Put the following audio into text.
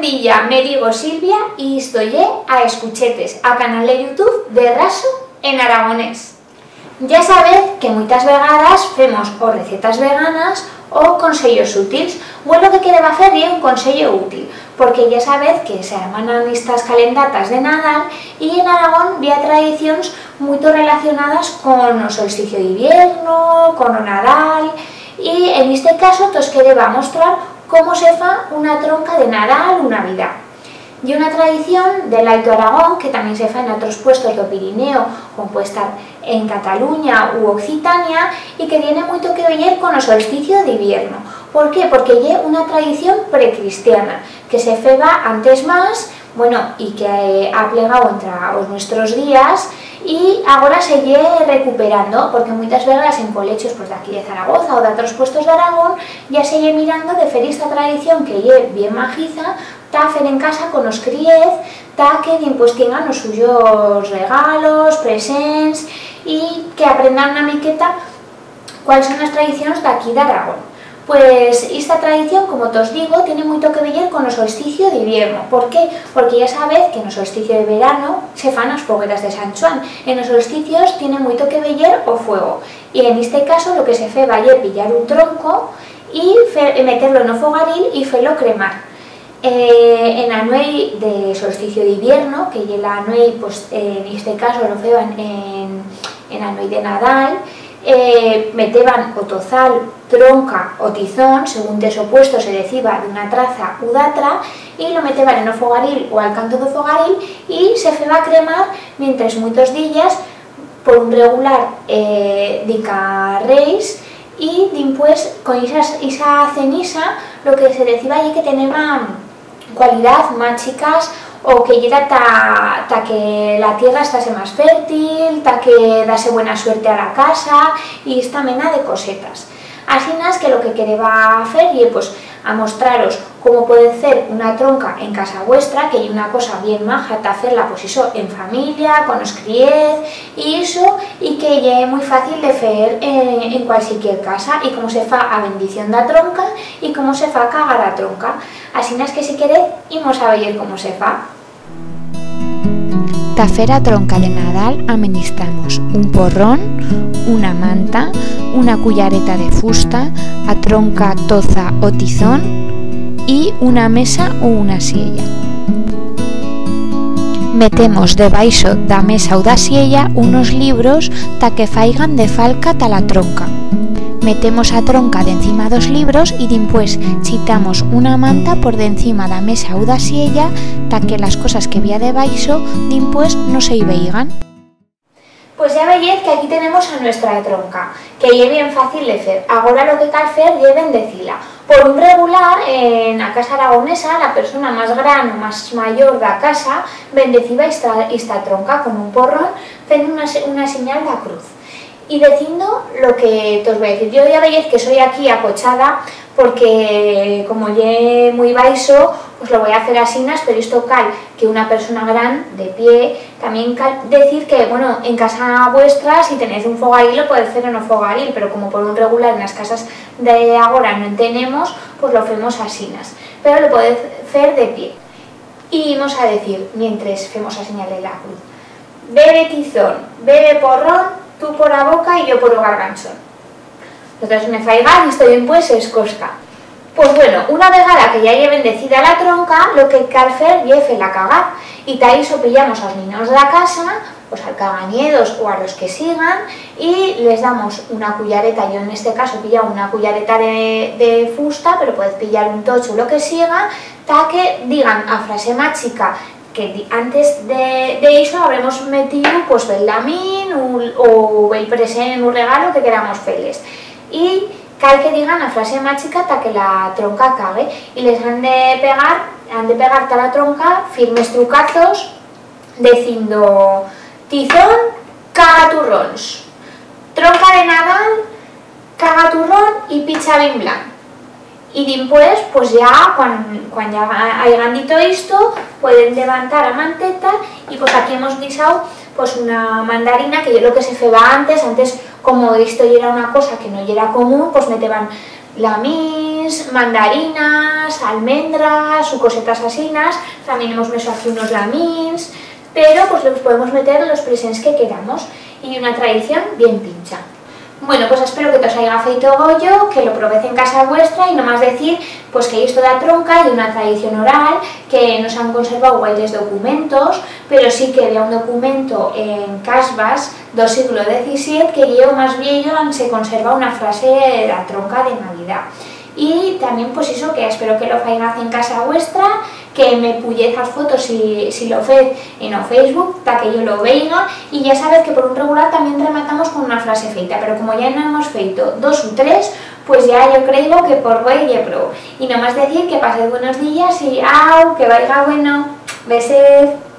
Buen día, me digo Silvia y estoy a escuchetes a canal de YouTube de Raso en aragonés. Ya sabed que muchas vegadas femos o recetas veganas o consellos útiles. Bueno, lo que queremos hacer es un consejo útil, porque ya sabed que se llaman estas calendatas de Nadal y en Aragón había tradiciones muy relacionadas con el solsticio de invierno, con el Nadal, y en este caso os queremos mostrar cómo se fa una tronca de Nadal o Navidad. Y una tradición del Alto Aragón, que también se fa en otros puestos del Pirineo, como puede estar en Cataluña u Occitania, y que tiene mucho que ver con el solsticio de invierno. ¿Por qué? Porque es una tradición precristiana, que se feba antes más, bueno, y que ha plegado entre nuestros días, y ahora se lleve recuperando, porque muchas veces en colegios pues, de aquí de Zaragoza o de otros puestos de Aragón ya se lleve mirando de hacer esta tradición que es bien majiza, ta hacer en casa con los críes, ta que pues tengan los suyos regalos, presents y que aprendan una miqueta cuáles son las tradiciones de aquí de Aragón. Pues esta tradición, como os digo, tiene mucho que ver con el solsticio de invierno. ¿Por qué? Porque ya sabéis que en el solsticio de verano se fan las fogueras de San Juan. En los solsticios tiene mucho que ver o fuego. Y en este caso lo que se fe va a pillar un tronco y meterlo en un fogaril y hacerlo cremar. En la nuey de solsticio de invierno, que es la nuey, pues en este caso lo feban en la nuey de Nadal, meteban o tozal, tronca o tizón, según de opuesto se decía de una traza u d'atra, y lo meteban en un fogaril o al canto do fogaril y se feba cremar mientras muchos días por un regular dica reis, y después con esa ceniza lo que se decía es que tenía cualidades mágicas o que llega ta que la tierra estase más fértil, ta que dase buena suerte a la casa y esta mena de cosetas. Así es que lo que queremos hacer es pues, a mostraros cómo puede ser una tronca en casa vuestra, que hay una cosa bien maja ta hacerla pues eso en familia, con los críes y eso, y que es muy fácil de hacer en cualquier casa, y cómo se fa a bendición da tronca y cómo se fa a cagar a tronca. Así es que si queréis, imos a ver cómo se fa. Ta fer a tronca de Nadal amenistamos un porrón, una manta, una cullareta de fusta, a tronca, toza o tizón y una mesa o una silla. Metemos debaixo da mesa ou da silla unos libros ta que faigan de falca ta la tronca. Metemos a tronca de encima dos libros y dimpués chitamos una manta por de encima da mesa ou da silla ta que las cosas que vía debaixo dimpués no se veigan. Pues ya veis que aquí tenemos a nuestra tronca, que es bien fácil de hacer. Ahora lo que cal hacer es bendecila. Por un regular, en la casa aragonesa, la persona más grande o más mayor de la casa bendecía esta tronca con un porrón, haciendo una señal de cruz. Y diciendo lo que os voy a decir. Yo ya veis que soy aquí acochada porque como ya muy baixo, pues lo voy a hacer así, pero esto cal que una persona grande de pie. También cal decir que, bueno, en casa vuestra, si tenéis un fogaril, lo podéis hacer en un fogaril, pero como por un regular en las casas de ahora no tenemos, pues lo hacemos así, pero lo podéis hacer de pie. Y vamos a decir, mientras hacemos a señal de la cruz: bebe tizón, bebe porrón, tú por la boca y yo por el garganchón. Entonces me faigan y estoy en pues escosca. Pues bueno, una vegada que ya haya bendecida la tronca, lo que hay que hacer es la cagar. Y tal eso pillamos a los niños de la casa, pues al cagañedos o a los que sigan, y les damos una cullareta. Yo en este caso he pillado una cullareta de fusta, pero puedes pillar un tocho o lo que siga, ta que digan a frase mágica que antes de eso habremos metido pues el lamín o el presente en un regalo que queramos hacerles. Y cal que digan la frase mágica ta que la tronca cague, y les han de pegar ta la tronca firmes trucazos diciendo: tizón, cagaturrons, tronca de Nadal, cagaturrón y pichabín blanc. Y después, pues ya, cuando ya hayan dicho esto, pueden levantar a manteta, y pues aquí hemos guisado pues una mandarina, que es lo que se feba antes como esto era una cosa que no era común, pues meteban lamís, mins, mandarinas, almendras o cosetas asinas. También hemos metido aquí unos lamins, pero pues los podemos meter los presents que queramos y una tradición bien pincha. Bueno, pues espero que te os haya feito goyo, que lo probéis en casa vuestra y no más decir pues que esto da tronca y una tradición oral que nos han conservado guailes documentos, pero sí que había un documento en Casbas del siglo XVII que llevo más viejo se conserva una frase de la tronca de Navidad. Y también pues eso, que espero que lo faigáis en casa vuestra, que me pulléis las fotos si lo fez en o Facebook para que yo lo veiga, y ya sabéis que por un regular también rematamos con una frase feita, pero como ya no hemos feito 2 o 3, pues ya yo creo que por hoy ya pro. Y no más decir que paséis buenos días y ¡au! Que vaya bueno. Besed.